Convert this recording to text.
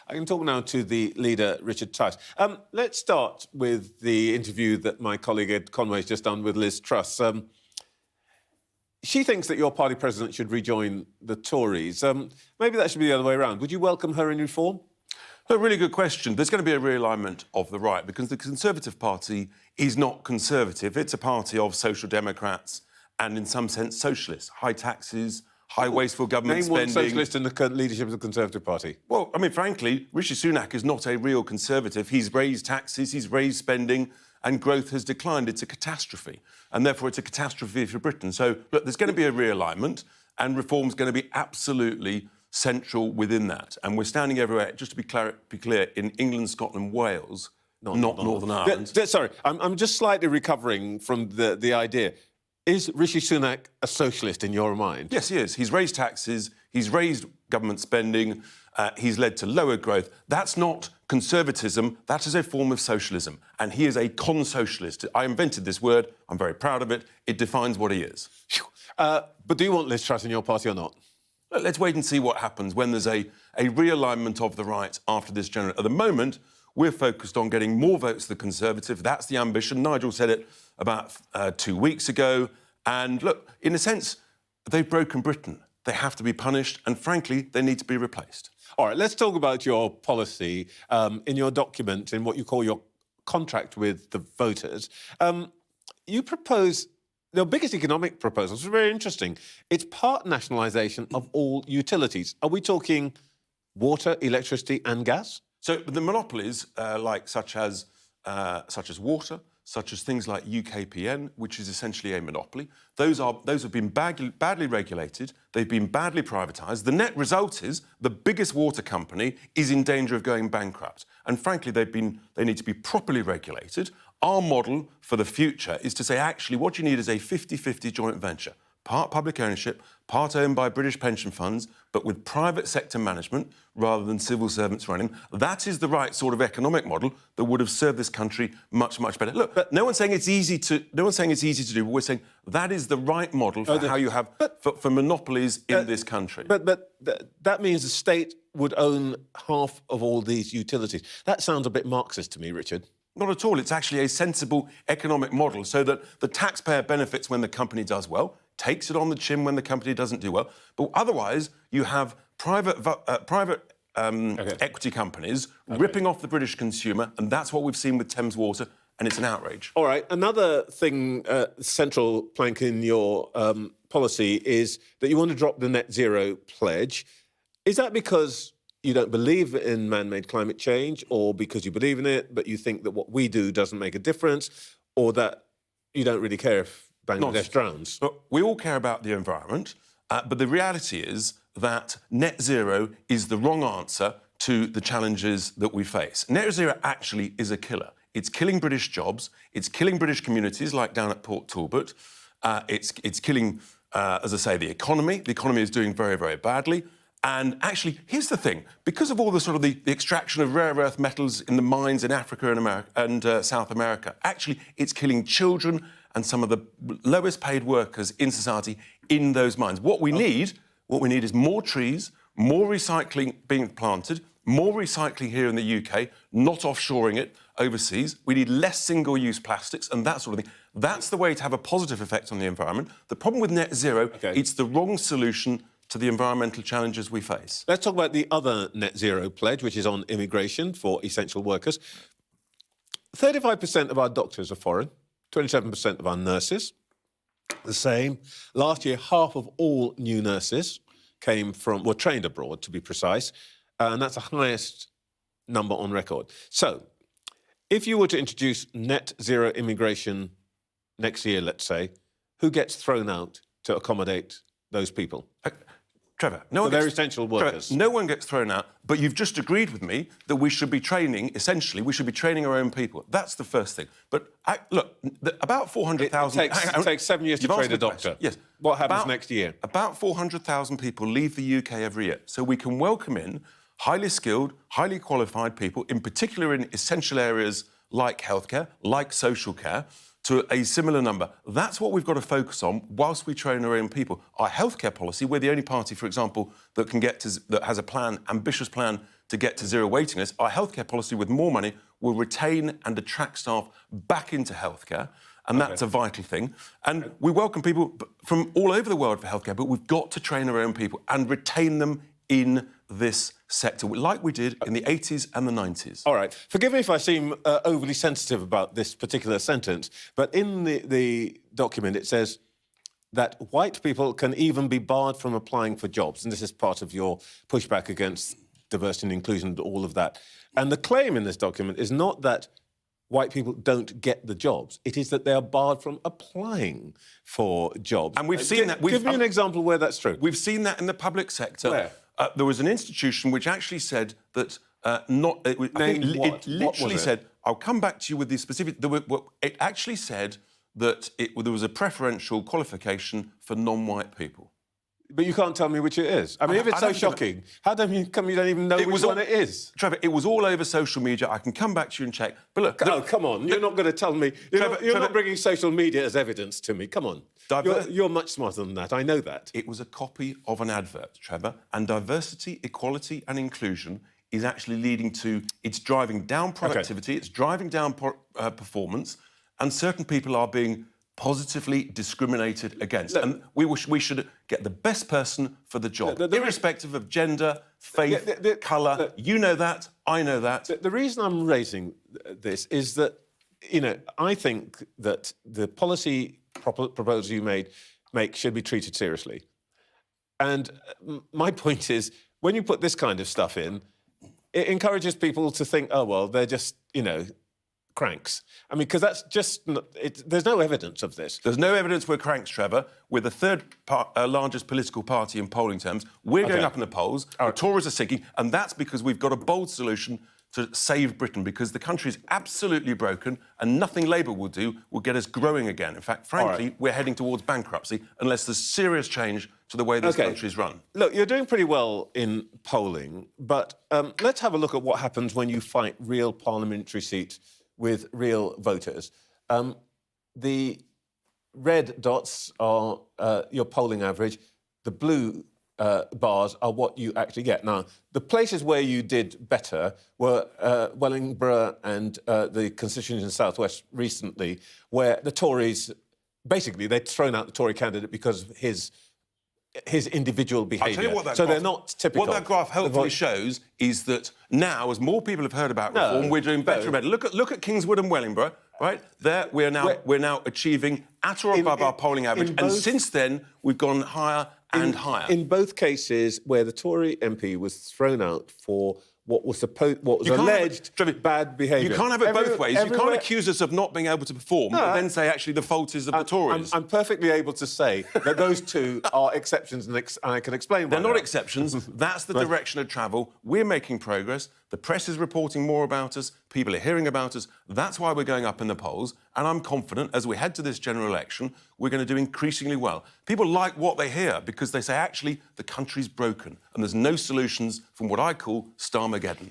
I can talk now to the leader, Richard Tice. Let's start with the interview that my colleague Ed Conway's just done with Liz Truss. She thinks that your party president should rejoin the Tories. Maybe that should be the other way around. Would you welcome her in reform? A really good question. There's going to be a realignment of the right because the Conservative Party is not conservative. It's a party of social democrats and, in some sense, socialists. High taxes, high wasteful government spending. Name one socialist in the leadership of the Conservative Party. Well, I mean, frankly, Rishi Sunak is not a real conservative. He's raised taxes, he's raised spending, and growth has declined. It's a catastrophe. And therefore, it's a catastrophe for Britain. So, look, there's going to be a realignment, and reform's going to be absolutely central within that. And we're standing everywhere, just to be clear, in England, Scotland, Wales, not Northern Ireland. Sorry, I'm just slightly recovering from the idea. Is Rishi Sunak a socialist in your mind? Yes, he is. He's raised taxes, he's raised government spending, he's led to lower growth. That's not conservatism, that is a form of socialism. And he is a con-socialist. I invented this word, I'm very proud of it. It defines what he is. But do you want Liz Truss in your party or not? Let's wait and see what happens when there's a realignment of the right after this general. At the moment, we're focused on getting more votes to the Conservative. That's the ambition. Nigel said it about 2 weeks ago. And look, in a sense, they've broken Britain. They have to be punished, and frankly, they need to be replaced. All right, let's talk about your policy in your document, in what you call your contract with the voters. You propose the biggest economic proposal, which is very interesting. It's part nationalisation of all utilities. Are we talking water, electricity and gas? So the monopolies, such as water, such as things like UKPN, which is essentially a monopoly, those have been badly regulated, they've been badly privatised. The net result is the biggest water company is in danger of going bankrupt. And frankly, they need to be properly regulated. Our model for the future is to say, actually, what you need is a 50-50 joint venture. Part public ownership, part owned by British pension funds, but with private sector management rather than civil servants running. That is the right sort of economic model that would have served this country much, much better. Look, no one's saying it's easy to do, but we're saying that is the right model for how you have for monopolies in this country. But that means the state would own half of all these utilities. That sounds a bit Marxist to me, Richard. Not at all. It's actually a sensible economic model so that the taxpayer benefits when the company does well, takes it on the chin when the company doesn't do well. But otherwise, you have private equity companies ripping off the British consumer, and that's what we've seen with Thames Water, and it's an outrage. All right. Another thing, central plank in your policy is that you want to drop the net zero pledge. Is that because you don't believe in man-made climate change, or because you believe in it, but you think that what we do doesn't make a difference, or that you don't really care if Bangladesh drowns? Look, we all care about the environment, but the reality is that net zero is the wrong answer to the challenges that we face. Net zero actually is a killer. It's killing British jobs, it's killing British communities like down at Port Talbot, it's killing, as I say, the economy. The economy is doing very, very badly. And actually, here's the thing. Because of all the sort of the extraction of rare earth metals in the mines in Africa and America and South America, actually, it's killing children and some of the lowest paid workers in society in those mines. What we need is more trees, more recycling being planted, more recycling here in the UK, not offshoring it overseas. We need less single-use plastics and that sort of thing. That's the way to have a positive effect on the environment. The problem with net zero, it's the wrong solution to the environmental challenges we face. Let's talk about the other net zero pledge, which is on immigration for essential workers. 35% of our doctors are foreign, 27% of our nurses, the same. Last year, half of all new nurses were trained abroad, to be precise, and that's the highest number on record. So, if you were to introduce net zero immigration next year, let's say, who gets thrown out to accommodate those people? Trevor, they're essential workers. Trevor, no one gets thrown out, but you've just agreed with me that we should be training, essentially, we should be training our own people. That's the first thing. But look, about 400,000... It takes 7 years to train a doctor. Yes. What happens next year? About 400,000 people leave the UK every year. So we can welcome in highly skilled, highly qualified people, in particular in essential areas like healthcare, like social care, to a similar number. That's what we've got to focus on whilst we train our own people. Our healthcare policy, we're the only party, for example, that has a plan, ambitious plan to get to zero waiting lists. Our healthcare policy with more money will retain and attract staff back into healthcare. And that's a vital thing. And we welcome people from all over the world for healthcare, but we've got to train our own people and retain them in this sector, like we did in the 80s and the 90s. All right. Forgive me if I seem overly sensitive about this particular sentence, but in the document it says that white people can even be barred from applying for jobs, and this is part of your pushback against diversity and inclusion and all of that. And the claim in this document is not that white people don't get the jobs. It is that they are barred from applying for jobs. And we've seen that. Give me an example where that's true. We've seen that in the public sector. Where? There was an institution which actually said that it literally said, I'll come back to you with the specific... It actually said that there was a preferential qualification for non-white people. But you can't tell me which it is. I mean, if it's so shocking, how come you don't even know which one it is? Trevor, it was all over social media. I can come back to you and check. But look... Oh, come on. You're not going to tell me... You're not bringing social media as evidence to me. Come on. You're much smarter than that. I know that. It was a copy of an advert, Trevor. And diversity, equality and inclusion is actually leading to... It's driving down productivity, it's driving down performance, and certain people are being positively discriminated against. Look, and we should get the best person for the job, irrespective of gender, faith, colour. You know that, I know that. The reason I'm raising this is that, you know, I think that the policy proposals you make should be treated seriously. And my point is, when you put this kind of stuff in, it encourages people to think, oh, well, they're just, you know, cranks. I mean, because that's just... there's no evidence of this. There's no evidence we're cranks, Trevor. We're the third largest political party in polling terms. We're going up in the polls. The Tories are sinking, and that's because we've got a bold solution to save Britain, because the country is absolutely broken and nothing Labour will do will get us growing again. In fact, frankly, we're heading towards bankruptcy unless there's serious change to the way this country is run. Look, you're doing pretty well in polling, but let's have a look at what happens when you fight real parliamentary seats with real voters. The red dots are your polling average. The blue bars are what you actually get. Now, the places where you did better were Wellingborough and the constituencies in South West recently, where the Tories, basically, they'd thrown out the Tory candidate because of his individual behaviour. I'll tell you what that so they're not typical. What that graph helpfully shows is that now, as more people have heard about reform, we're doing better and better. Look at Kingswood and Wellingborough, right? There, we're now achieving at or above our polling average, and since then we've gone higher and higher. In both cases where the Tory MP was thrown out for what was alleged bad behaviour. You can't have it both ways. You can't accuse us of not being able to perform, but then say, actually, the fault is of the Tories. I'm perfectly able to say that those two are exceptions, and I can explain why. They're not exceptions. That's the direction of travel. We're making progress. The press is reporting more about us. People are hearing about us. That's why we're going up in the polls. And I'm confident, as we head to this general election, we're going to do increasingly well. People like what they hear because they say, actually, the country's broken and there's no solutions from what I call Starmageddon.